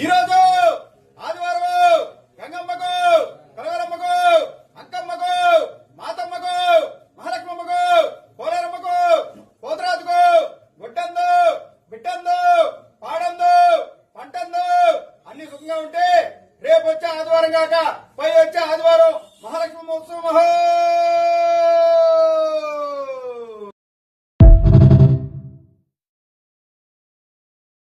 ఈ రోజు ఆదివారం గంగమ్మకు, కలవరమ్మకు, అంకమ్మకు, మాతమ్మకు, మహాలక్ష్మమ్మకు, పోలేరమ్మకు, పోతరాజుకు గుడ్డందు, బిడ్డందు, పాడందు, పంటందు అన్ని సుఖంగా ఉంటే రేపు వచ్చే ఆదివారం కాక పై వచ్చే ఆదివారం మహాలక్ష్మి ఉత్సవం